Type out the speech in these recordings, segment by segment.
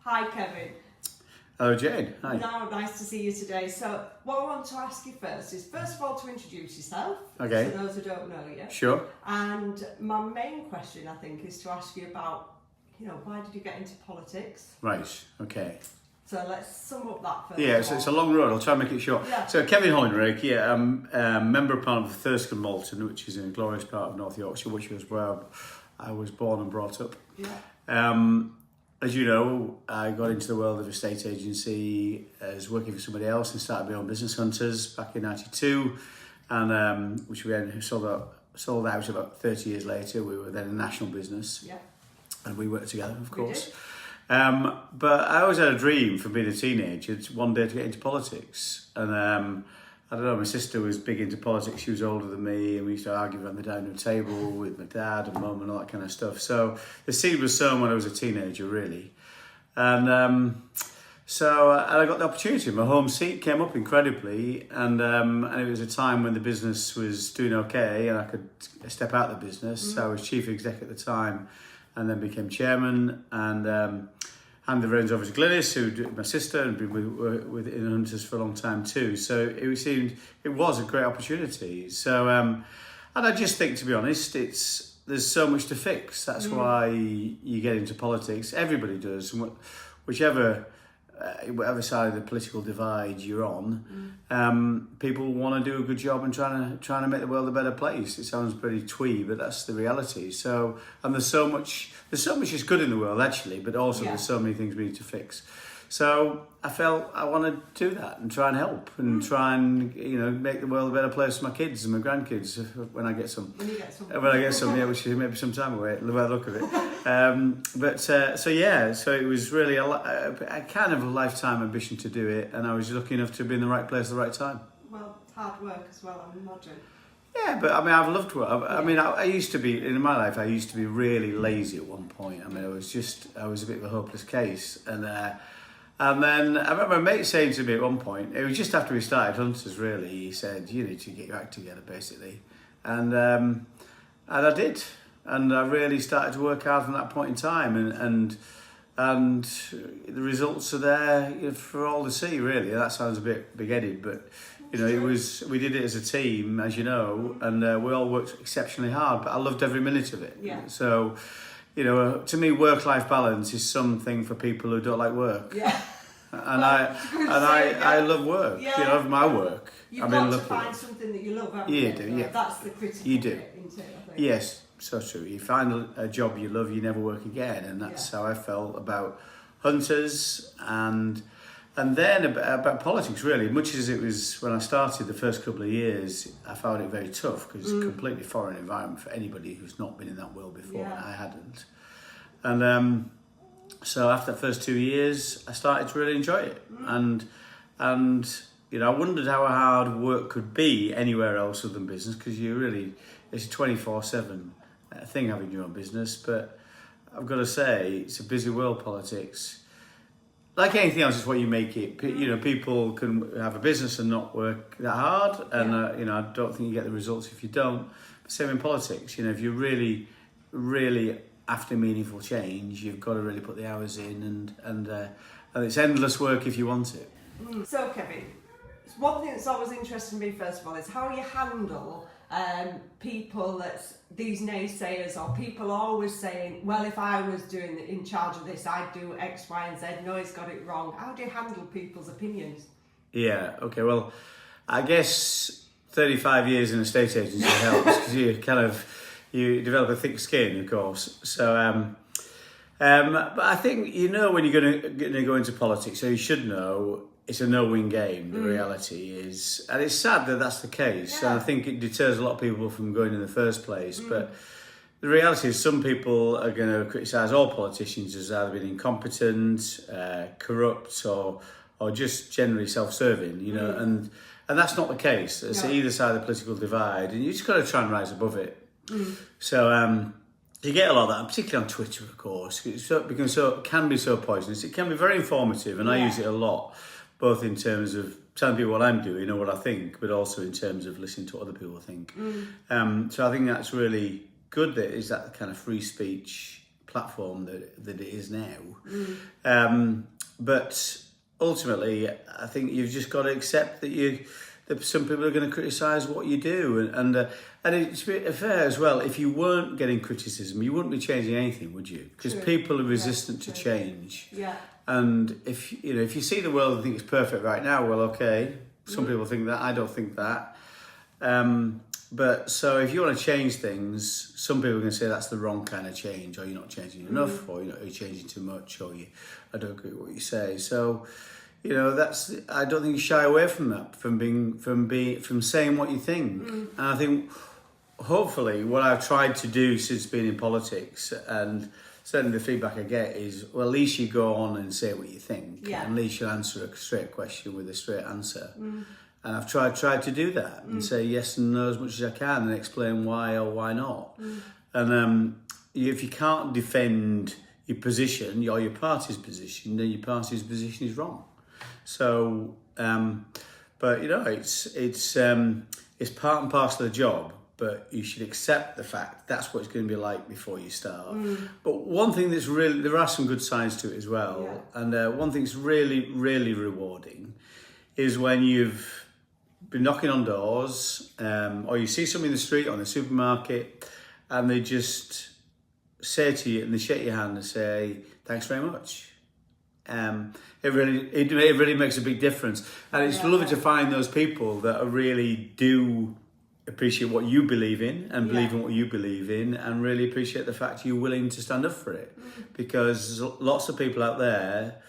Hi, Kevin. Hello, Jane. Hi. No, nice to see you today. So, what I want to ask you first is, first of all, to introduce yourself. Okay. For those who don't know you. Sure. And my main question, I think, is to ask you about, why did you get into politics? Right. Okay. So let's sum up that first. Yeah, it's a long road. I'll try and make it short. Yeah. So Kevin Hollinrake, I'm a member of Parliament for Thirsk and Malton, which is in a glorious part of North Yorkshire, which was where I was born and brought up. Yeah. As you know, I got into the world of estate agency as working for somebody else and started my own business, Hunters, back in '92, and which we then sold out about 30 years later. We were then a national business. Yeah. And we worked together, of course. We did. But I always had a dream from being a teenager one day to get into politics. And I don't know, my sister was big into politics. She was older than me, and we used to argue around the dining room table with my dad and mum and all that kind of stuff. So the seed was sown when I was a teenager, really. And so I got the opportunity. My home seat came up incredibly, and it was a time when the business was doing okay, and I could step out of the business. So I was chief exec at the time, and then became chairman, and handed the reins over to Glynis, my sister, and been with in Hunters for a long time too. So it was a great opportunity. So and I just think, to be honest, there's so much to fix. That's why you get into politics. Everybody does, and whatever side of the political divide you're on, people want to do a good job and trying to make the world a better place. It sounds pretty twee, but that's the reality. So, and there's so much is good in the world actually, but also there's so many things we need to fix. So I felt I want to do that and try and help and try and make the world a better place for my kids and my grandkids when I get some. When you get some. When I get some, which is maybe some time away, the way I look of it. So it was really a kind of a lifetime ambition to do it, and I was lucky enough to be in the right place at the right time. Well, hard work as well, I imagine. Yeah, but I mean, I've loved work. I used to be, in my life, I used to be really lazy at one point. I mean, I was a bit of a hopeless case. And then I remember a mate saying to me at one point, it was just after we started Hunters, really, he said, you need to get your act together, basically. And I did. And I really started to work hard from that point in time. And the results are there for all to see, really. That sounds a bit big-headed, but we did it as a team, as you know, and we all worked exceptionally hard, but I loved every minute of it. Yeah. So, to me, work-life balance is something for people who don't like work. Yeah. And I love work. Yeah. I love my work. You've got to find something that you love, haven't you? Yeah. That's the critical You do. bit, isn't it, I think? Yes, so true. You find a job you love, you never work again, and that's how I felt about Hunters and then about politics, really. Much as it was when I started the first couple of years, I found it very tough because it's a completely foreign environment for anybody who's not been in that world before, and I hadn't. And so after the first 2 years, I started to really enjoy it. And I wondered how hard work could be anywhere else other than business, because it's a 24/7 thing having your own business. But I've got to say, it's a busy world, politics. Like anything else, it's what you make it. People can have a business and not work that hard, and I don't think you get the results if you don't. But same in politics. If you're really, really after meaningful change, you've got to really put the hours in, and it's endless work if you want it. So, Kevin, one thing that's always interested me, first of all, is how you handle people these naysayers, or people always saying, well, if I was in charge of this, I'd do X, Y, and Z. No, he's got it wrong. How do you handle people's opinions? Yeah, okay, well, I guess 35 years in a estate agency helps, because you develop a thick skin, of course. So, but I think when you're going to go into politics, so you should know it's a no-win game. The reality is, and it's sad that that's the case. And I think it deters a lot of people from going in the first place. But the reality is, some people are going to criticise all politicians as either being incompetent, corrupt, or just generally self-serving. And that's not the case. It's either side of the political divide, and you just got to try and rise above it. So you get a lot of that, particularly on Twitter, of course. It can be so poisonous. It can be very informative, and I use it a lot, both in terms of telling people what I'm doing or what I think, but also in terms of listening to what other people think. So I think that's really good. That is that kind of free speech platform that it is now. But ultimately, I think you've just got to accept that some people are going to criticise what you do, and it's fair as well. If you weren't getting criticism, you wouldn't be changing anything, would you? Because people are resistant to change. Yeah. And if you see the world and think it's perfect right now, well, okay. Some people think that. I don't think that. But so if you want to change things, some people are going to say that's the wrong kind of change, or you're not changing enough, or you're changing too much, or I don't agree with what you say. So, I don't think you shy away from that, from saying what you think. And I think hopefully what I've tried to do since being in politics, and certainly the feedback I get is, well, at least you go on and say what you think. Yeah. And at least you answer a straight question with a straight answer. And I've tried to do that and say yes and no as much as I can and explain why or why not. And if you can't defend your position or your party's position, then your party's position is wrong. So, but it's part and parcel of the job. But you should accept the fact that's what it's going to be like before you start. But one thing that's there are some good signs to it as well. Yeah. And one thing that's really, really rewarding is when you've been knocking on doors, or you see somebody in the street or in the supermarket, and they just say to you, and they shake your hand and say, "Thanks very much." It really makes a big difference. And it's lovely to find those people that really do appreciate what you believe in and believe in what you believe in, and really appreciate the fact you're willing to stand up for it. Because lots of people out there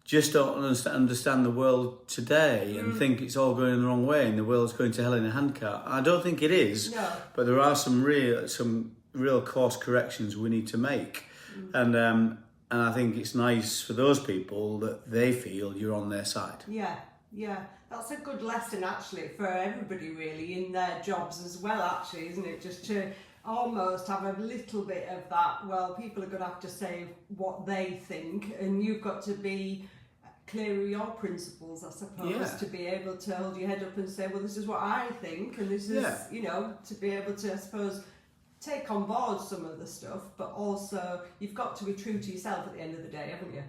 just don't understand the world today and think it's all going the wrong way and the world's going to hell in a handcart. I don't think it is, but there are some real course corrections we need to make. And I think it's nice for those people that they feel you're on their side. Yeah, that's a good lesson actually for everybody really in their jobs as well, actually, isn't it? Just to almost have a little bit of that, well, people are going to have to say what they think, and you've got to be clear of your principles, I suppose, to be able to hold your head up and say, well, this is what I think, and this is, to be able to, I suppose, take on board some of the stuff, but also you've got to be true to yourself at the end of the day, haven't you?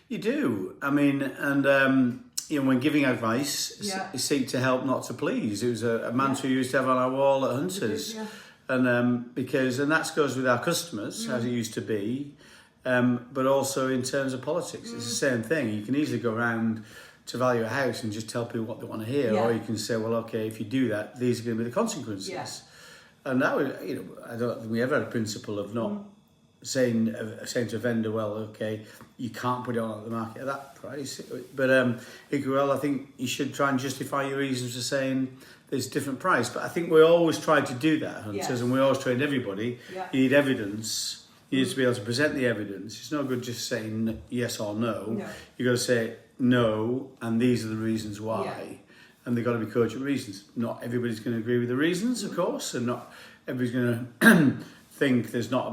You do. I mean, and when giving advice, seek to help, not to please. It was a mantra we used to have on our wall at Hunters. And that goes with our customers, as it used to be, but also in terms of politics. It's the same thing. You can easily go around to value a house and just tell people what they want to hear, or you can say, well, okay, if you do that, these are going to be the consequences. And that would, I don't think we ever had a principle of not saying to a vendor, well, okay, you can't put it on at the market at that price. But I think you should try and justify your reasons for saying there's a different price. But I think we always tried to do that, Hunters, and we always trained everybody. You need evidence. You need to be able to present the evidence. It's not good just saying yes or no. You've got to say no, and these are the reasons why. And they've got to be cogent reasons. Not everybody's going to agree with the reasons, of course, and not everybody's going to think there's not a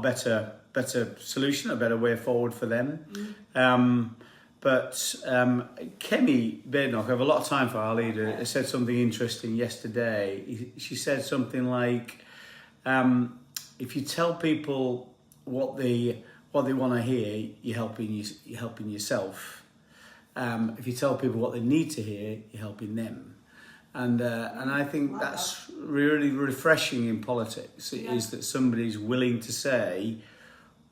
better solution, a better way forward for them. But Kemi Badenoch, I have a lot of time for our leader, said something interesting yesterday. She said something like, if you tell people what they want to hear, you're helping yourself. If you tell people what they need to hear, you're helping them. And I think that's really refreshing in politics. It is that somebody's willing to say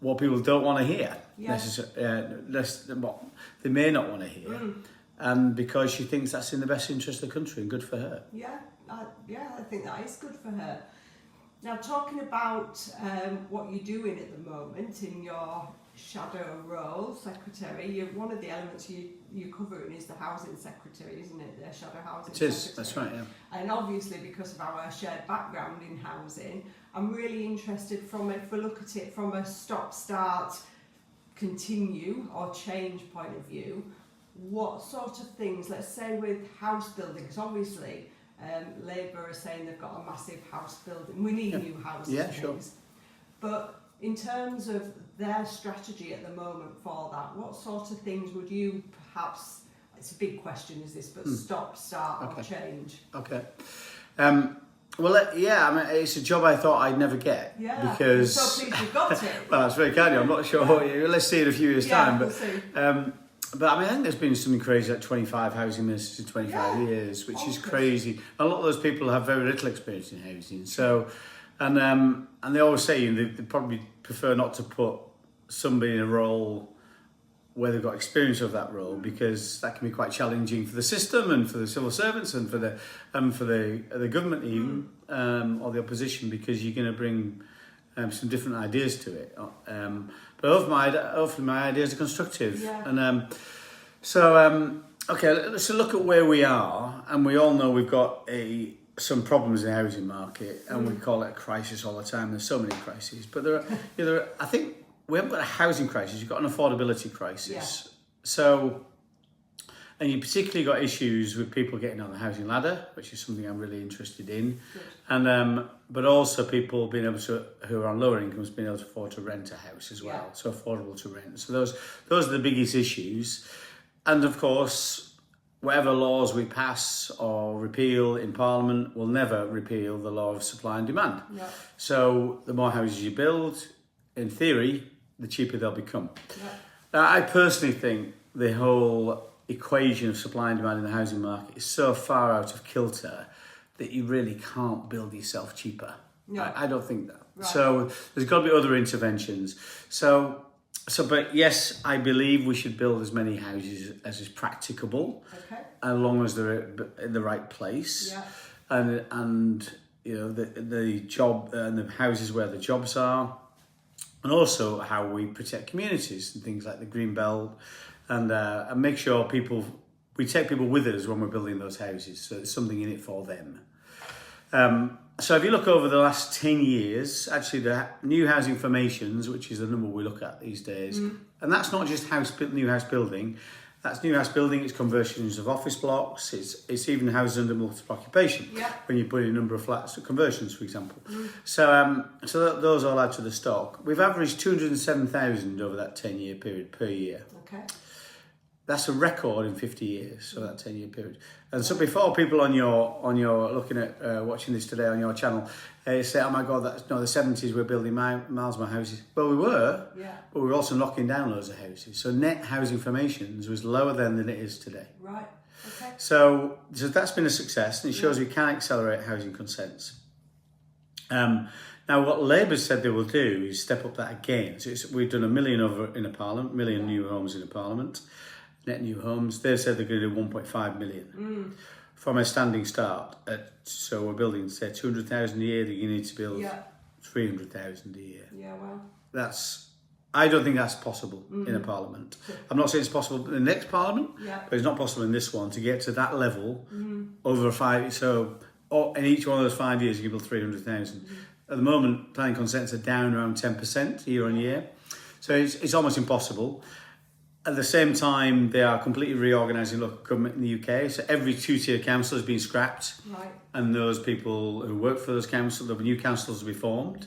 what people don't want to hear. What they may not want to hear. And because she thinks that's in the best interest of the country and good for her. I think that is good for her. Now, talking about what you're doing at the moment in your shadow role, secretary, one of the elements you're covering is the housing secretary, isn't it? The shadow housing secretary. It is, that's right, yeah. And obviously, because of our shared background in housing, I'm really interested if we look at it from a stop-start, continue or change point of view, what sort of things, let's say with house building, because obviously Labour are saying they've got a massive house building, we need new houses and things. But in terms of their strategy at the moment for that, what sort of things would you perhaps, it's a big question is this, but stop, start or change? Okay. Well, yeah, I mean, it's a job I thought I'd never get. Yeah, because I'm so pleased you got it. well, that's very kind of you. I'm not sure. Let's see in a few years' time. We'll see. But I mean, I think there's been something crazy like 25 housing ministers in 25 years, which is crazy. A lot of those people have very little experience in housing. So, and they always say they probably prefer not to put somebody in a role where they've got experience of that role, because that can be quite challenging for the system and for the civil servants and for the government even, or the opposition, because you're going to bring some different ideas to it. But hopefully my ideas are constructive. Yeah. And okay, let's look at where we are. And we all know we've got some problems in the housing market, and we call it a crisis all the time. There's so many crises, but there are, I think we haven't got a housing crisis. You've got an affordability crisis. Yeah. So, and you particularly got issues with people getting on the housing ladder, which is something I'm really interested in. Good. And but also people being able to, who are on lower incomes, being able to afford to rent a house as well. Yeah. So affordable to rent. So those are the biggest issues. And of course, whatever laws we pass or repeal in Parliament will never repeal the law of supply and demand. Yeah. So the more houses you build, in theory, the cheaper they'll become. Yeah. Now, I personally think the whole equation of supply and demand in the housing market is so far out of kilter that you really can't build yourself cheaper. No. I don't think that. Right. So there's got to be other interventions. But yes, I believe we should build as many houses as is practicable, Okay. as long as they're in the right place. Yeah. And you know, the job and the houses where the jobs are, and also how we protect communities and things like the green belt, and make sure we take people with us when we're building those houses, so there's something in it for them. So if you look over the last 10 years, actually the new housing formations, which is the number we look at these days, and that's not just new house building, that's new house building, it's conversions of office blocks, it's even houses under multiple occupation, Yeah. when you put in a number of flats, conversions for example. So those all add to the stock. We've averaged 207,000 over that 10-year period per year. Okay. That's a record in 50 years, so that 10-year period. And so before people on your looking at watching this today on your channel, say, oh my God, the 70s we're building miles more houses. Well, we were, Yeah. but we were also knocking down loads of houses. So net housing formations was lower then than it is today. Right. Okay. So that's been a success, and it shows we can accelerate housing consents. Now, what Labour said they will do is step up that again. So we've done 1 million in a parliament, 1 million new homes in a parliament. Net new homes. They said they're going to do 1.5 million from a standing start. So we're building, say, 200,000 a year. You need to build 300,000 a year. Yeah. Well. I don't think that's possible in a parliament. I'm not saying it's possible in the next parliament, but it's not possible in this one to get to that level over 5. So in each one of those 5 years, you can build 300,000. At the moment, planning consents are down around 10% year on year. So it's almost impossible. At the same time, they are completely reorganising local government in the UK. So every two-tier council has been scrapped. Right. And those people who work for those councils, there'll be new councils to be formed.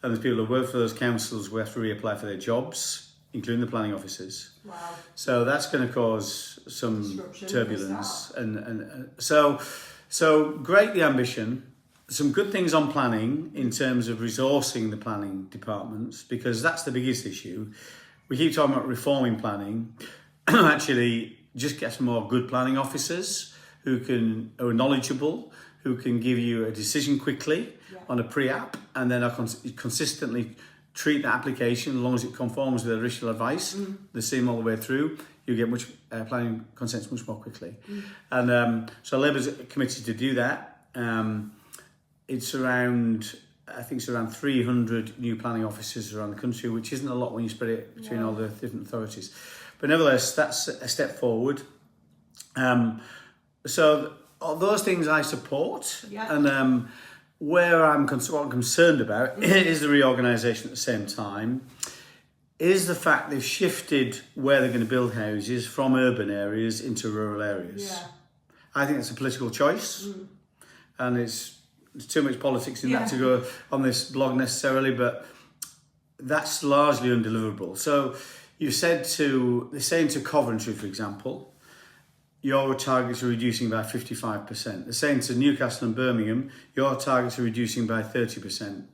And there's people who work for those councils who have to reapply for their jobs, including the planning officers. Wow. So that's going to cause some Disruption turbulence. And so great the ambition. Some good things on planning in terms of resourcing the planning departments, because that's the biggest issue. We keep talking about reforming planning. Actually, just get some more good planning officers who are knowledgeable, who can give you a decision quickly on a pre-app, and then consistently treat the application as long as it conforms with original advice, the same all the way through. You get planning consents much more quickly. And so Labour's committed to do that. I think it's around 300 new planning officers around the country, which isn't a lot when you spread it between all the different authorities. But nevertheless, that's a step forward. So all those things I support. Yeah. And what I'm concerned about is the reorganisation at the same time, is the fact they've shifted where they're going to build houses from urban areas into rural areas. Yeah. I think that's a political choice, and there's too much politics in that to go on this blog necessarily, but that's largely undeliverable. So they're saying to Coventry, for example, your targets are reducing by 55%. They're saying to Newcastle and Birmingham, your targets are reducing by 30%. They're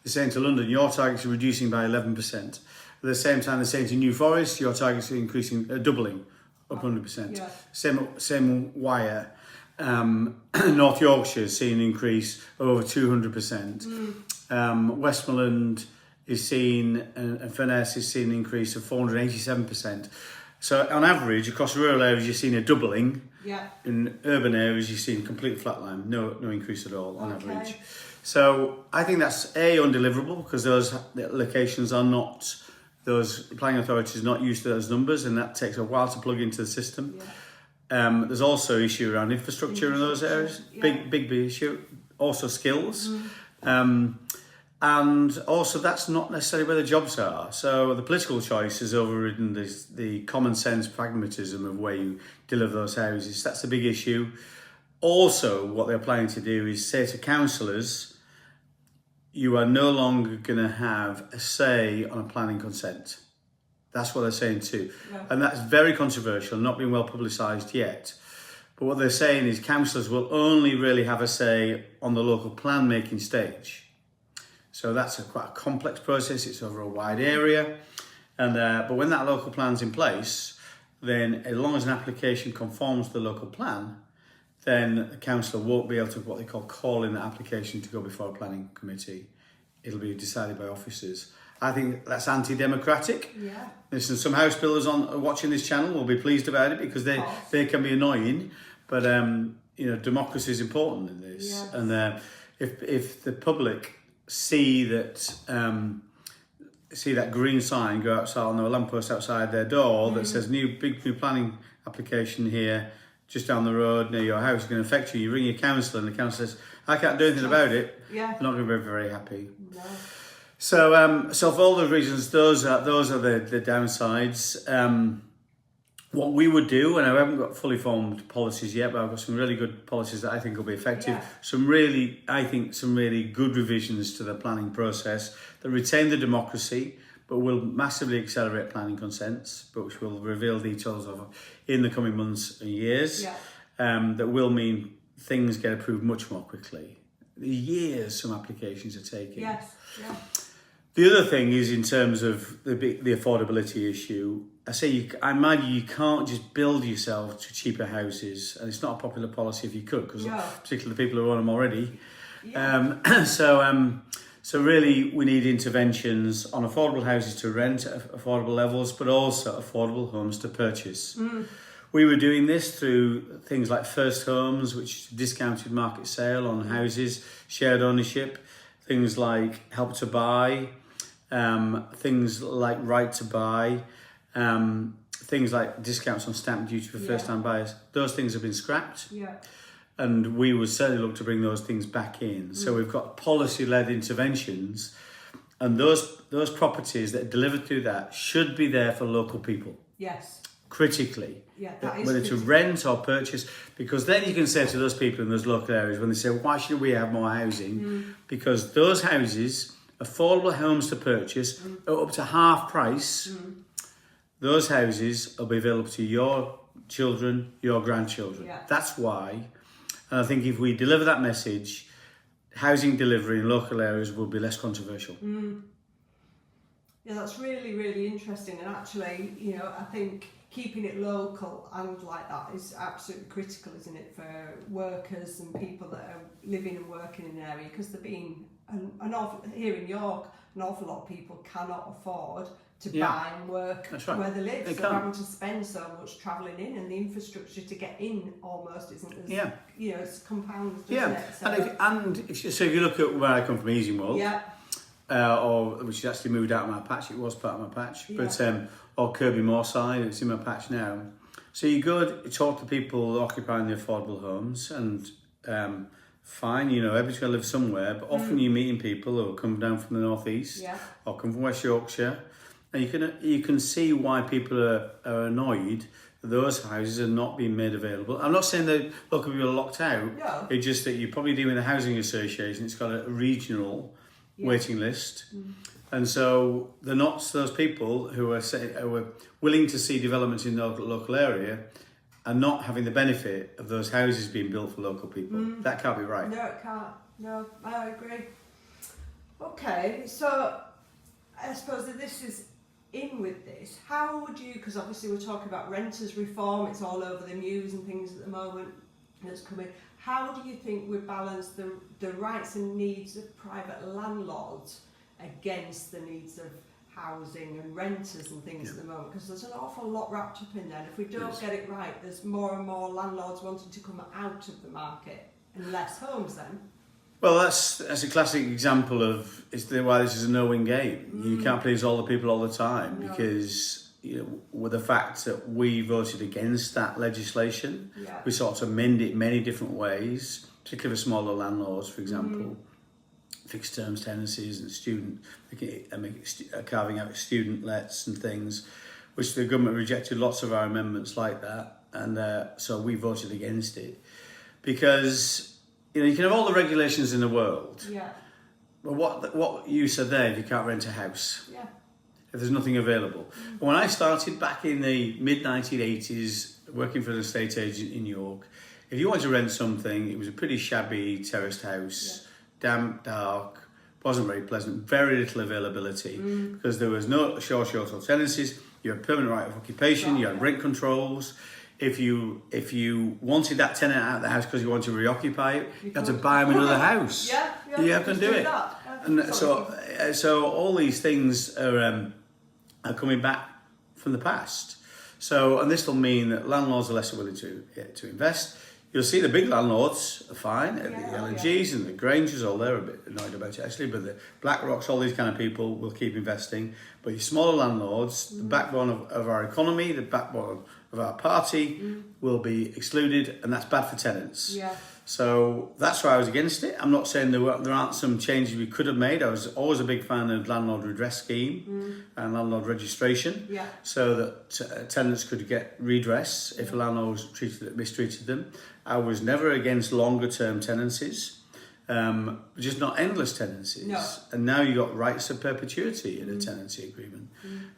saying to London, your targets are reducing by 11%. At the same time, they're saying to New Forest, your targets are increasing, doubling, up 100%. Yeah. Same wire. North Yorkshire is seeing an increase of over 200%. Westmoreland is seeing, and Furness is seeing an increase of 487%. So on average, across rural areas, you're seeing a doubling. Yeah. In urban areas, you're seeing complete flatline, no increase at all on average. So I think that's undeliverable because those locations are not, those planning authorities are not used to those numbers, and that takes a while to plug into the system. Yeah. There's also issue around infrastructure in those areas, big issue. Also skills. And also that's not necessarily where the jobs are. So the political choice has overridden the common sense pragmatism of where you deliver those houses. That's a big issue. Also, what they're planning to do is say to councillors, you are no longer going to have a say on a planning consent. That's what they're saying too. Yeah. And that's very controversial, not been well publicised yet. But what they're saying is councillors will only really have a say on the local plan making stage. So that's quite a complex process. It's over a wide area. And but when that local plan's in place, then as long as an application conforms to the local plan, then the councillor won't be able to what they call in the application to go before a planning committee. It'll be decided by officers. I think that's anti-democratic. Yeah. Listen, some house builders watching this channel will be pleased about it because they can be annoying, but democracy is important in this. Yes. And if the public see that green sign go outside on the lamppost outside their door that says big new planning application here just down the road near your house is going to affect you. You ring your councillor and the councillor says, I can't do anything about it. Yeah. They're not going to be very happy. No. So for all those reasons, those are the downsides. What we would do, and I haven't got fully formed policies yet, but I've got some really good policies that I think will be effective. Yeah. Some really good revisions to the planning process that retain the democracy, but will massively accelerate planning consents, but which we'll reveal details of in the coming months and years. Yeah. That will mean things get approved much more quickly. Years some applications are taking. Yes. Yeah. The other thing is in terms of the affordability issue. I imagine you can't just build yourself to cheaper houses, and it's not a popular policy if you could, because particularly the people who own them already. Yeah. So really, we need interventions on affordable houses to rent at affordable levels, but also affordable homes to purchase. We were doing this through things like First Homes, which is a discounted market sale on houses, shared ownership, things like Help to Buy, things like Right to Buy, things like discounts on stamp duty for first-time buyers. Those things have been scrapped. Yeah. And we would certainly look to bring those things back in. So we've got policy-led interventions, and those properties that are delivered through that should be there for local people. Yes. Critically. Yeah, that is whether critical. To rent or purchase, because then you can say to those people in those local areas when they say, why should we have more housing? Because those houses, affordable homes to purchase, are up to half price. Those houses will be available to your children, your grandchildren. Yeah. That's why. And I think if we deliver that message, housing delivery in local areas will be less controversial. Yeah, that's really, really interesting. And actually, I think keeping it local and like that is absolutely critical, isn't it, for workers and people that are living and working in an area, because they're being here in York, an awful lot of people cannot afford to buy and work where they live. They're having to spend so much travelling in, and the infrastructure to get in almost isn't as it's compounded, doesn't it? So, if you look at where I come from, Easingwold, which has actually moved out of my patch. It was part of my patch, but or Kirby Moorside, it's in my patch now. So you go talk to people occupying the affordable homes, and fine, everybody's got to live somewhere, but often you're meeting people who come down from the northeast or come from West Yorkshire, and you can see why people are annoyed that those houses are not being made available. I'm not saying that local people are locked out. No. It's just that you're probably dealing with a housing association. It's got a regional waiting list. And so they're not those people who are willing to see developments in the local area and not having the benefit of those houses being built for local people. That can't be right. No, it can't. No, I agree. Okay, so I suppose that this is in with this. How would you, because obviously we're talking about renters reform, it's all over the news and things at the moment that's coming. How do you think we balance the rights and needs of private landlords against the needs of housing and renters and things at the moment? Because there's an awful lot wrapped up in there. And if we don't get it right, there's more and more landlords wanting to come out of the market and less homes then. Well, that's a classic example of why this is a no-win game. You can't please all the people all the time because with the fact that we voted against that legislation, we sought to amend it many different ways, particularly for smaller landlords, for example, fixed terms tenancies and carving out student lets and things, which the government rejected lots of our amendments like that, and so we voted against it because. You can have all the regulations in the world, but what use are they if you can't rent a house? Yeah. If there's nothing available. When I started back in the mid-1980s, working for an estate agent in York, if you wanted to rent something, it was a pretty shabby terraced house, damp, dark, wasn't very pleasant, very little availability, because there was no short tenancies, you had permanent right of occupation, you had rent controls. If you wanted that tenant out of the house because you wanted to reoccupy it, you had to buy them another house. You have to do it. And so all these things are coming back from the past. So, and this will mean that landlords are less willing to invest. You'll see the big landlords are fine, the LNGs and the Grangers, all they're a bit annoyed about it actually, but the BlackRocks, all these kind of people will keep investing. But your smaller landlords, the backbone of our economy, the backbone of our party, will be excluded, and that's bad for tenants. So that's why I was against it. I'm not saying there aren't some changes we could have made. I was always a big fan of landlord redress scheme and landlord registration, so that tenants could get redress if a landlord mistreated them. I was never against longer term tenancies, just not endless tenancies. No. And now you've got rights of perpetuity in a tenancy agreement.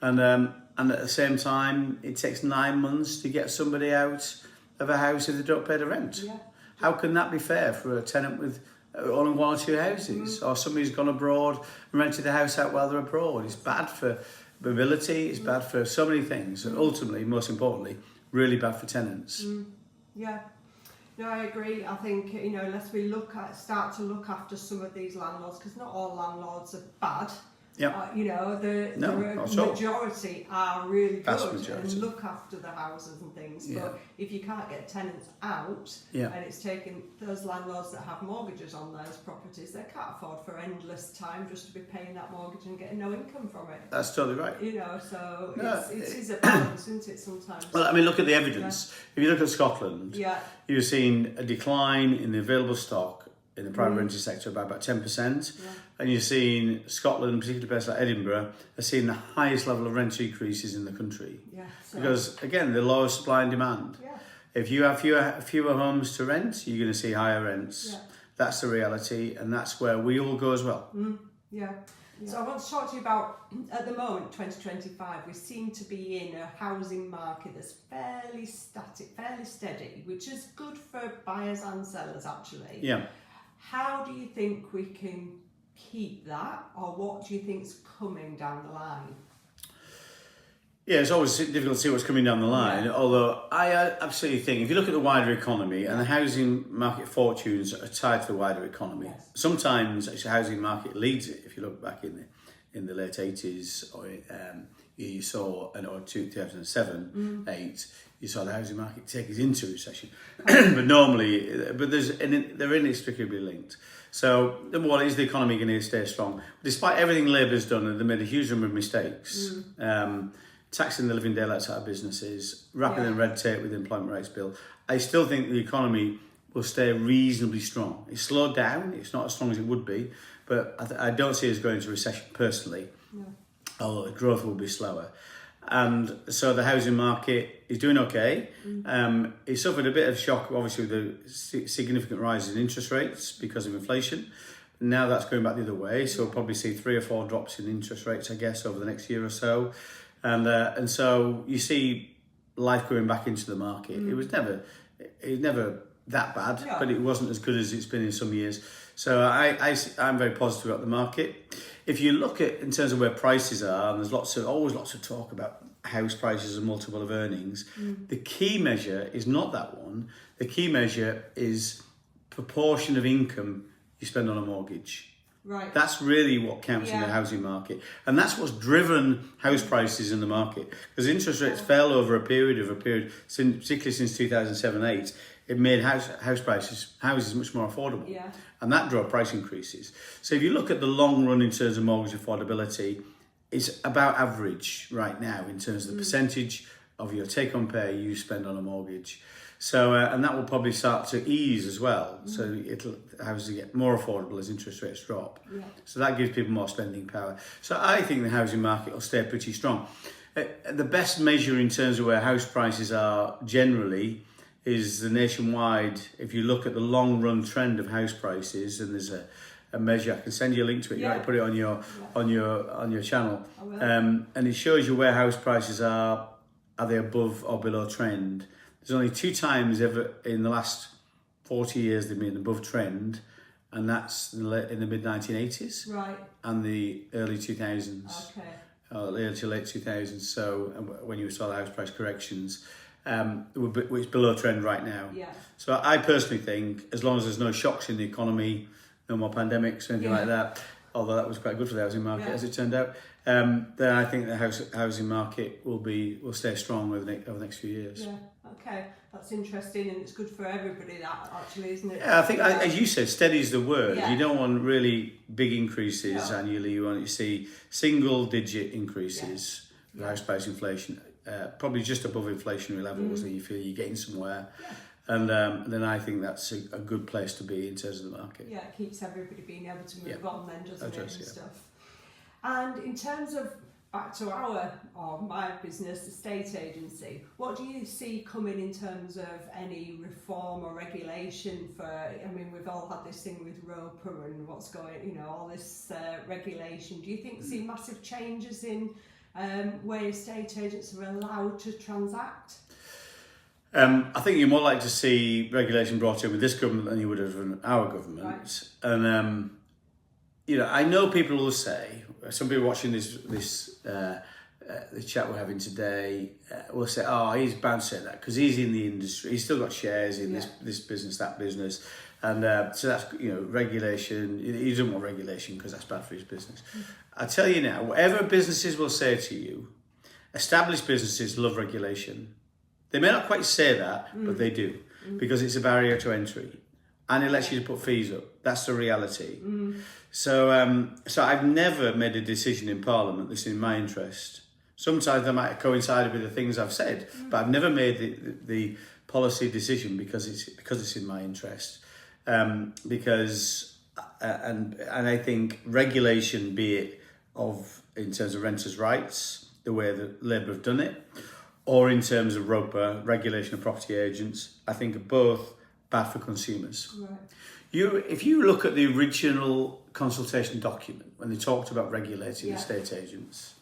And at the same time, it takes 9 months to get somebody out of a house if they don't pay the rent. How can that be fair for a tenant with only 1 or 2 houses? Or somebody who's gone abroad and rented the house out while they're abroad? It's bad for mobility, it's bad for so many things, and ultimately, most importantly, really bad for tenants. No, I agree. I think, unless we start to look after some of these landlords, because not all landlords are bad. The majority are really good and look after the houses and things. But if you can't get tenants out, and it's taken those landlords that have mortgages on those properties, they can't afford for endless time just to be paying that mortgage and getting no income from it. That's totally right. So it is a balance, isn't it, sometimes? Well, I mean, look at the evidence. If you look at Scotland, you've seen a decline in the available stock in the private rented sector by about 10%, and you've seen Scotland, particularly places like Edinburgh, have seen the highest level of rent increases in the country. Because again, the lower supply and demand. If you have fewer homes to rent, you're going to see higher rents. That's the reality, and that's where we all go as well. So I want to talk to you about, at the moment, 2025, we seem to be in a housing market that's fairly static, fairly steady, which is good for buyers and sellers actually. How do you think we can keep that, or what do you think's coming down the line? Yeah, it's always difficult to see what's coming down the line, although I absolutely think, if you look at the wider economy, and the housing market fortunes are tied to the wider economy, sometimes actually the housing market leads it. If you look back in the late 80s, or you saw, or 2007, 8, you saw the housing market take us into recession. But normally, they're inextricably linked. So, number one, is the economy going to stay strong? Despite everything Labour's done, they made a huge number of mistakes. Taxing the living daylights out of businesses, wrapping in red tape with the Employment Rights Bill. I still think the economy will stay reasonably strong. It's slowed down, it's not as strong as it would be, but I don't see us going into recession personally, although growth will be slower. And so the housing market is doing okay. It suffered a bit of shock, obviously, with the significant rise in interest rates because of inflation. Now that's going back the other way, so we'll probably see 3 or 4 drops in interest rates, I guess, over the next year or so. And so you see life going back into the market. It was never that bad, but it wasn't as good as it's been in some years. So I'm very positive about the market. If you look at in terms of where prices are, and there's always lots of talk about house prices and multiple of earnings, the key measure is not that one. The key measure is proportion of income you spend on a mortgage. Right. That's really what counts in the housing market. And that's what's driven house prices in the market. Because interest rates fell over a period, particularly since 2007-8, it made houses much more affordable. Yeah. And that drove price increases. So if you look at the long run in terms of mortgage affordability, it's about average right now in terms of the percentage of your take-home pay you spend on a mortgage. So, and that will probably start to ease as well. So houses get more affordable as interest rates drop. Yeah. So that gives people more spending power. So I think the housing market will stay pretty strong. The best measure in terms of where house prices are generally is the nationwide. If you look at the long run trend of house prices, and there's a measure, I can send you a link to it. You might put it on your channel, and it shows you where house prices are. Are they above or below trend? There's only 2 times ever in the last 40 years they've been above trend, and that's in the mid 1980s, right, and the early 2000s, early to late 2000s. So when you saw the house price corrections, it's below trend right now. Yeah. So I personally think as long as there's no shocks in the economy, no more pandemics or anything like that, although that was quite good for the housing market as it turned out, then I think the housing market will stay strong over the next few years. Yeah. Okay, that's interesting, and it's good for everybody, that actually, isn't it? Yeah, I think, as you said, steady is the word. Yeah. You don't want really big increases annually. You want to see single-digit increases of house price inflation, probably just above inflationary levels, that you feel you're getting somewhere. Yeah. And then I think that's a good place to be in terms of the market. Yeah, it keeps everybody being able to move on then, doesn't it, and stuff. And in terms of back to my business, estate agency, what do you see coming in terms of any reform or regulation for, I mean, we've all had this thing with Roper and what's going, all this regulation. Do you think see massive changes in where estate agents are allowed to transact? I think you're more likely to see regulation brought in with this government than you would have in our government. Right. And, I know people will say, some people watching this chat we're having today will say, oh, he's bound to say that because he's in the industry. He's still got shares in this business, that business. And so that's, regulation. He doesn't want regulation because that's bad for his business. I tell you now, whatever businesses will say to you, established businesses love regulation. They may not quite say that, but they do, because it's a barrier to entry. And it lets you put fees up. That's the reality. So I've never made a decision in Parliament that's in my interest. Sometimes they might coincide with the things I've said, but I've never made the policy decision because it's in my interest. Because I think regulation, be it in terms of renters' rights, the way that Labour have done it, or in terms of Roper, regulation of property agents, I think are both bad for consumers. Right. If you look at the original consultation document, when they talked about regulating estate agents,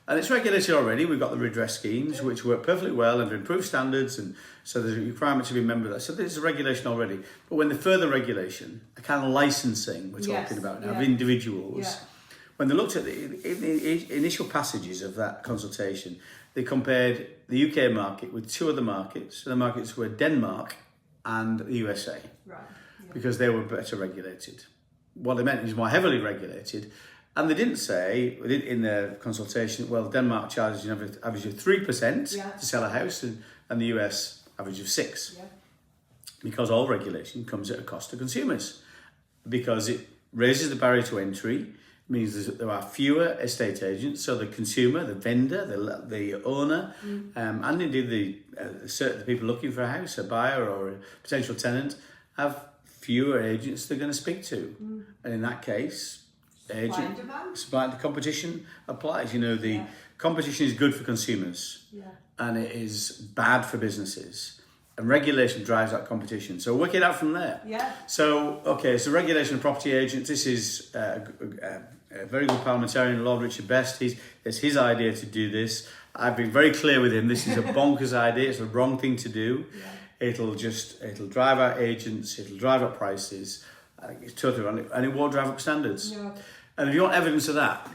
and it's regulated already, we've got the redress schemes, which work perfectly well and have improved standards, and so there's a requirement to be a member of that. So there's a regulation already. But when the further regulation, the kind of licensing we're talking about now, of individuals, when they looked at the initial passages of that consultation, they compared the UK market with 2 other markets. The markets were Denmark and the USA, because they were better regulated. What they meant is more heavily regulated. And they didn't say, in their consultation, well, Denmark charges an average of 3% to sell a house, and the US average of 6%. Yeah. Because all regulation comes at a cost to consumers. Because it raises the barrier to entry, means that there are fewer estate agents, so the consumer, the vendor, the owner, and indeed the people looking for a house, a buyer or a potential tenant, have fewer agents they're going to speak to. And in that case, supply and competition applies. The competition is good for consumers, and it is bad for businesses. And regulation drives that competition. So work it out from there. Yeah. So regulation of property agents. This is a very good parliamentarian, Lord Richard Best. It's his idea to do this. I've been very clear with him. This is a bonkers idea. It's the wrong thing to do. Yeah. It'll drive out agents. It'll drive up prices. I think it's totally wrong, and it won't drive up standards. Yeah. And if you want evidence of that,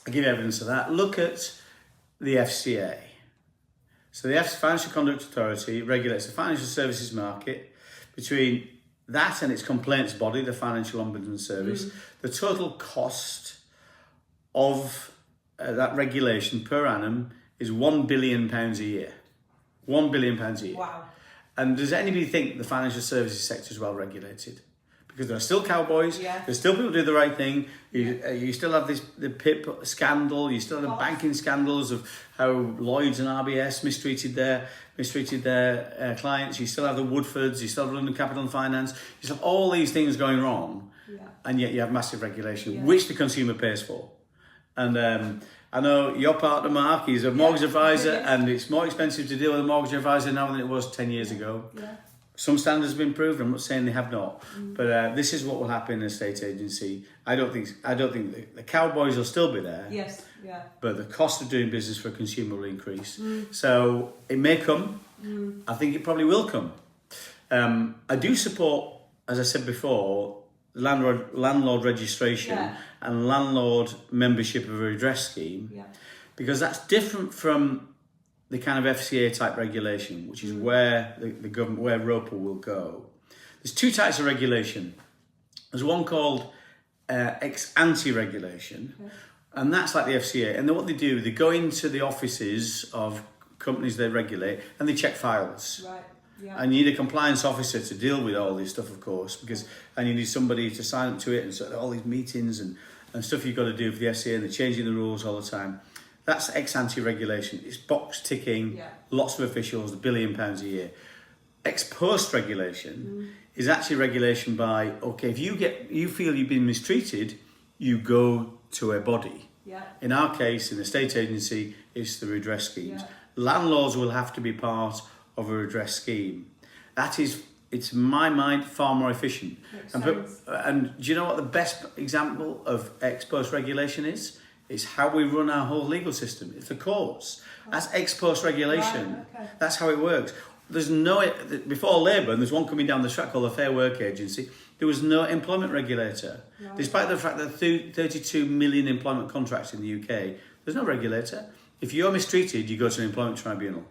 I'll give you evidence of that. Look at the FCA. So the Financial Conduct Authority regulates the financial services market. Between that and its complaints body, the Financial Ombudsman Service, the total cost of that regulation per annum is £1 billion a year. £1 billion a year. Wow. And does anybody think the financial services sector is well regulated? Because there are still cowboys, Yeah. there's still people who do the right thing. You still have the PIP scandal, you still have the banking scandals of how Lloyds and RBS mistreated their clients. You still have the Woodfords, you still have London Capital and Finance. You still have all these things going wrong, and yet you have massive regulation, which the consumer pays for. And I know your partner, Mark, he's a mortgage advisor, and it's more expensive to deal with a mortgage advisor now than it was 10 years ago. Yeah. Some standards have been improved. I'm not saying they have not, but this is what will happen in a estate agency. I don't think the cowboys will still be there. Yes, yeah. But the cost of doing business for a consumer will increase. So it may come. I think it probably will come. I do support, as I said before, landlord registration and landlord membership of a redress scheme, because that's different from the kind of FCA type regulation, which is where the government, where ROPA will go. There's two types of regulation. There's one called ex ante regulation, and that's like the FCA. And then what they do, they go into the offices of companies they regulate and they check files. Right. Yeah. And you need a compliance officer to deal with all this stuff, of course, and you need somebody to sign up to it, and so all these meetings and stuff you've got to do for the FCA, and they're changing the rules all the time. That's ex-ante regulation. It's box ticking, lots of officials, £1 billion a year. Ex-post regulation is actually regulation by, okay, if you feel you've been mistreated, you go to a body. Yeah. In our case, in the estate agency, it's the redress schemes. Landlords will have to be part of a redress scheme. That is, it's in my mind, far more efficient. And do you know what the best example of ex-post regulation is? It's how we run our whole legal system. It's the courts. That's ex-post regulation. Right, okay. That's how it works. There's no, before Labour, and there's one coming down the track called the Fair Work Agency, there was no employment regulator. Right. Despite the fact that 32 million employment contracts in the UK, there's no regulator. If you're mistreated, you go to an employment tribunal.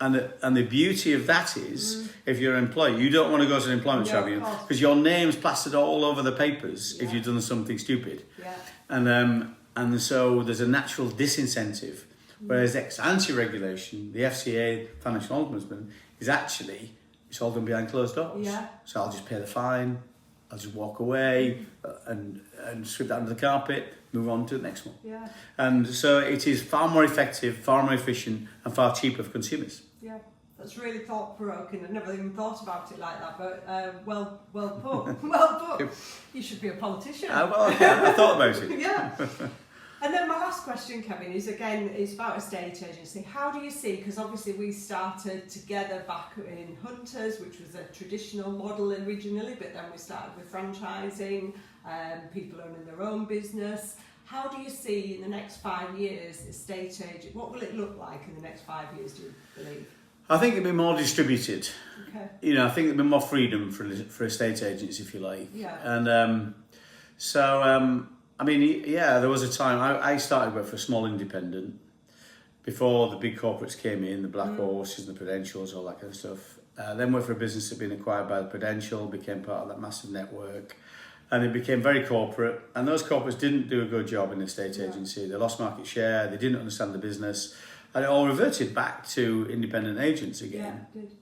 And the beauty of that is, if you're an employee, you don't want to go to an employment tribunal because your name's plastered all over the papers if you've done something stupid. Yeah. And so there's a natural disincentive. Whereas ex-ante regulation, the FCA, Financial Ombudsman, is actually, it's all done behind closed doors. Yeah. So I'll just pay the fine, I'll just walk away and sweep that under the carpet, move on to the next one. Yeah. And so it is far more effective, far more efficient, and far cheaper for consumers. Yeah, that's really thought-provoking. I've never even thought about it like that, but well put. Well put. You should be a politician. I thought about it. Yeah. And then my last question, Kevin, is again, it's about estate agency. How do you see, because obviously we started together back in Hunters, which was a traditional model originally, but then we started with franchising, people owning their own business. How do you see in the next 5 years estate agent, what will it look like in the next 5 years, do you believe? I think it'll be more distributed. Okay. You know, I think there'll be more freedom for estate agents, if you like. Yeah. And I mean, yeah, there was a time, I started work for a small independent before the big corporates came in, the Black Horses and the Prudentials, all that kind of stuff. Then worked for a business that had been acquired by the Prudential, became part of that massive network, and it became very corporate. And those corporates didn't do a good job in the estate agency. They lost market share, they didn't understand the business, and it all reverted back to independent agents again. Yeah, it did.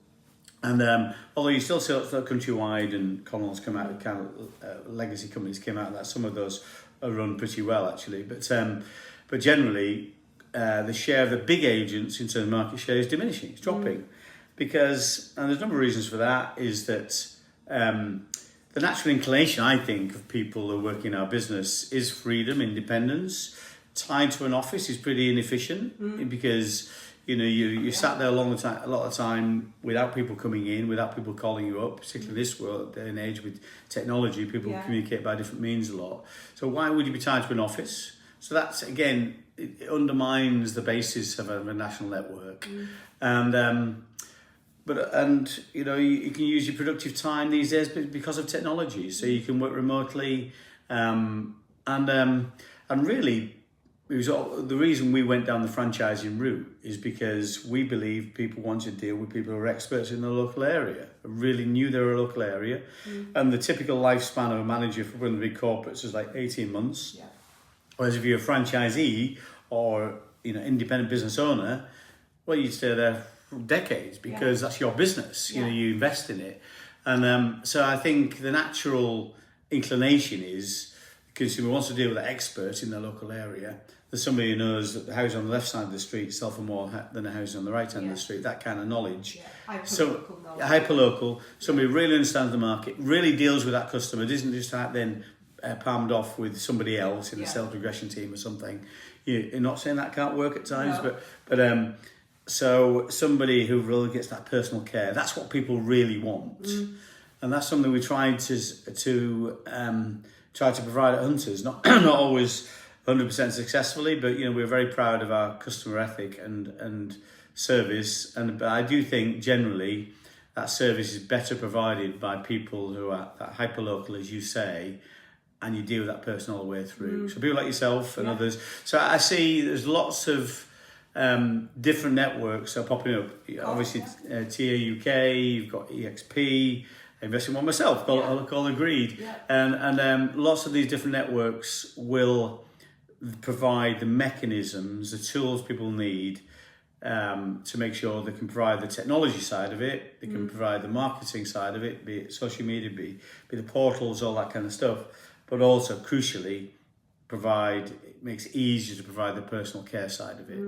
And although you still see Countrywide and Connell's come out, kind of legacy companies came out of that, some of those are run pretty well actually. But generally, the share of the big agents in terms of market share is diminishing, it's dropping. Because, and there's a number of reasons for that, is that the natural inclination, I think, of people who work in our business is freedom, independence. Tied to an office is pretty inefficient because you know you sat there a lot of time without people coming in, without people calling you up. Particularly this world day and age with technology, people communicate by different means a lot. So why would you be tied to an office? So that's again it undermines the basis of a national network. And you know, you can use your productive time these days because of technology, so you can work remotely, and really, it was the reason we went down the franchising route is because we believe people want to deal with people who are experts in the local area, really knew their local area, and the typical lifespan of a manager for one of the big corporates is like 18 months. Yeah. Whereas if you're a franchisee or, you know, independent business owner, well, you stay there for decades because that's your business. You know, you invest in it, and so I think the natural inclination is the consumer wants to deal with an expert in their local area. There's somebody who knows that the house on the left side of the street sells for more than a house on the right hand of the street. That kind of knowledge. Hyper-local knowledge. Hyper-local. Somebody who really understands the market, really deals with that customer. It isn't just then palmed off with somebody else in the sales progression team or something. You're not saying that can't work at times, but so somebody who really gets that personal care. That's what people really want, and that's something we tried to provide at Hunters. Not always 100% successfully, but you know, we're very proud of our customer ethic and service. But I do think generally that service is better provided by people who are that hyperlocal, as you say, and you deal with that person all the way through. So people like yourself and others. So I see there's lots of different networks that are popping up. Obviously, TA UK, you've got EXP. Investing one myself, called Agreed, and lots of these different networks will provide the mechanisms, the tools people need to make sure they can provide the technology side of it, they can provide the marketing side of it, be it social media, be the portals, all that kind of stuff, but also crucially makes it easier to provide the personal care side of it.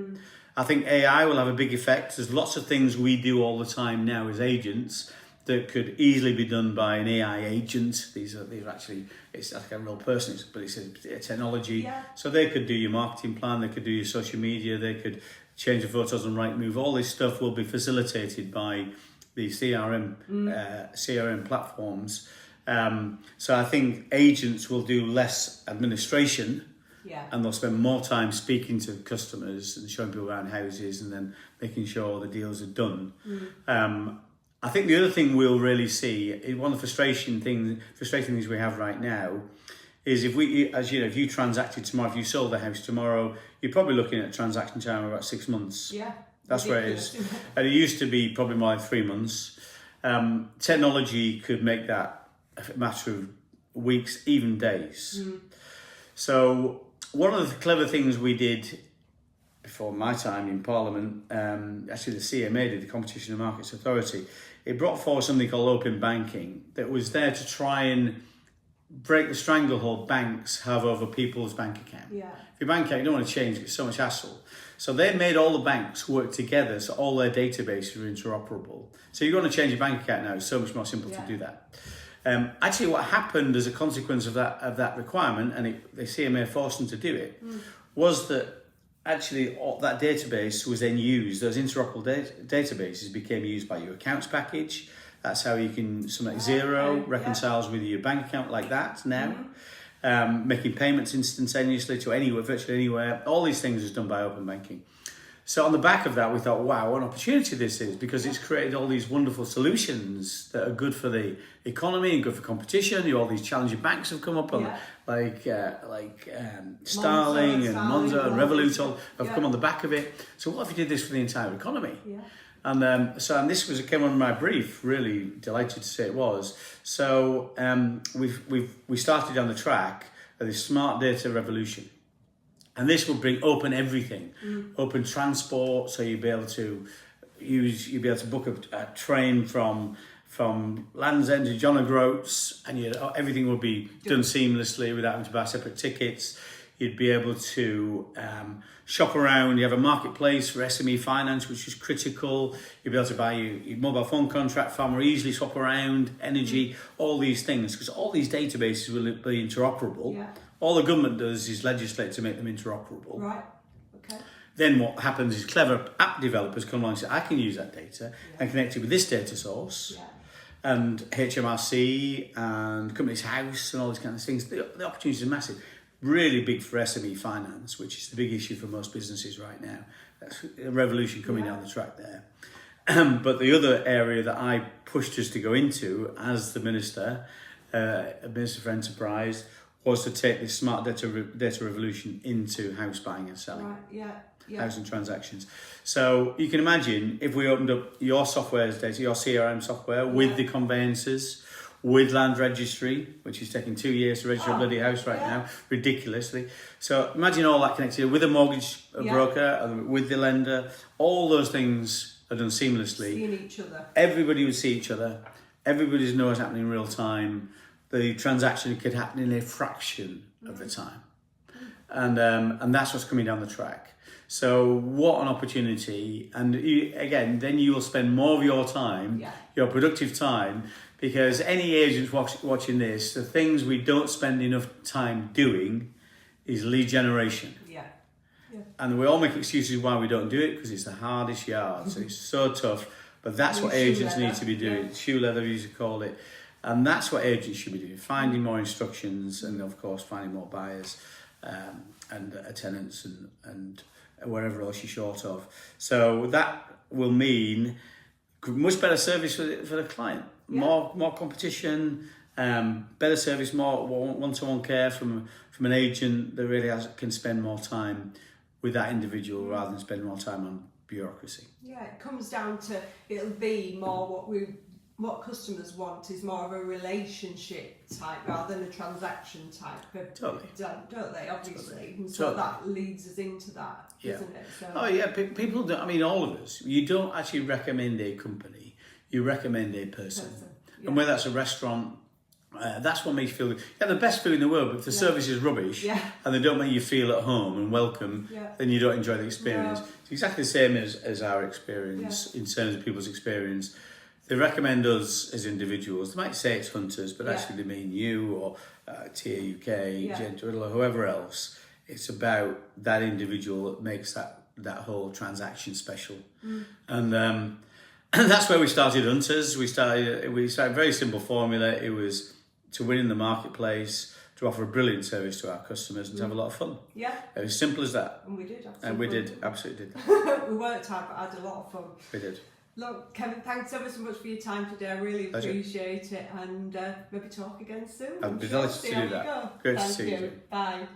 I think AI will have a big effect. There's lots of things we do all the time now as agents that could easily be done by an AI agent. These are actually, it's like a real person, but it's a technology. So they could do your marketing plan, they could do your social media, they could change the photos on Rightmove. All this stuff will be facilitated by the CRM platforms. So I think agents will do less administration, and they'll spend more time speaking to customers and showing people around houses and then making sure the deals are done. I think the other thing we'll really see, one of the frustrating things we have right now, is if you transacted tomorrow, if you sold the house tomorrow, you're probably looking at a transaction time of about 6 months. That's where it is. And it used to be probably more like 3 months. Technology could make that a matter of weeks, even days. So one of the clever things we did before my time in Parliament, actually the CMA did, the Competition and Markets Authority, it brought forward something called open banking that was there to try and break the stranglehold banks have over people's bank account. If your bank account, you don't want to change, it's so much hassle. So they made all the banks work together so all their databases were interoperable. So you're going to change your bank account now, it's so much more simple to do that. Actually, what happened as a consequence of that requirement, and the CMA forced them to do it, was that actually all that database was then used, those interoperable databases became used by your accounts package. That's how you can, something like Xero reconciles with your bank account like that now. Making payments instantaneously to anywhere, virtually anywhere. All these things is done by open banking. So on the back of that, we thought, wow, what an opportunity this is, because it's created all these wonderful solutions that are good for the economy and good for competition. All these challenging banks have come up, like Starling and Monzo and Revolut have come on the back of it. So what if you did this for the entire economy? And and this came on my brief. Really delighted to say it was. So we started down the track of this smart data revolution. And this will bring open everything, open transport. So you'll be able to book a train from Land's End to John O'Groats, and everything will be done seamlessly without having to buy separate tickets. You'd be able to shop around. You have a marketplace for SME finance, which is critical. You'll be able to buy your mobile phone contract far more easily, swap around, energy, all these things, because all these databases will be interoperable. All the government does is legislate to make them interoperable. Right. Okay. Then what happens is clever app developers come along and say, I can use that data and connect it with this data source. And HMRC and Companies House and all these kind of things. The opportunities are massive. really big for SME finance, which is the big issue for most businesses right now. That's a revolution coming down the track there. But the other area that I pushed us to go into as the Minister for Enterprise, was to take this smart data revolution into house buying and selling. Right, yeah. Housing transactions. So you can imagine if we opened up your software's data, your CRM software, with the conveyancers, with land registry, which is taking 2 years to register a bloody house right now, ridiculously. So imagine all that connected with a mortgage broker, with the lender, all those things are done seamlessly. Seeing each other. Everybody would see each other. Everybody knows what's happening in real time. The transaction could happen in a fraction of the time. And that's what's coming down the track. So what an opportunity. And then you will spend more of your time, your productive time, because any agents watching this, the things we don't spend enough time doing is lead generation. Yeah. And we all make excuses why we don't do it, because it's the hardest yard. So it's so tough. But that's what agents need to be doing. Shoe leather, we used to call it. And that's what agents should be doing, finding more instructions and, of course, finding more buyers and tenants and wherever else you're short of. So that will mean much better service for the client, more competition, better service, more one-to-one care from an agent that really can spend more time with that individual rather than spend more time on bureaucracy. Yeah, it comes down to, it'll be more what customers want is more of a relationship type rather than a transaction type. Totally. Don't they, obviously? Totally. And so that leads us into that, doesn't it? So. Oh, yeah. People don't, I mean, all of us, you don't actually recommend a company, you recommend a person. Yeah. And whether that's a restaurant, that's what makes you feel good. Yeah, the best food in the world, but if the service is rubbish and they don't make you feel at home and welcome, then you don't enjoy the experience. No. It's exactly the same as our experience in terms of people's experience. They recommend us as individuals. They might say it's Hunters, but actually they mean you or TAUK, Gentle, or whoever else. It's about that individual that makes that whole transaction special. And that's where we started Hunters. We started a very simple formula. It was to win in the marketplace, to offer a brilliant service to our customers and to have a lot of fun. Yeah. It was simple as that. And we did. Absolutely did that. We worked hard, but had a lot of fun. We did. Look, Kevin, thanks ever so much for your time today. I really appreciate it, and maybe talk again soon. I'd be delighted to do that. Great to see you. Bye.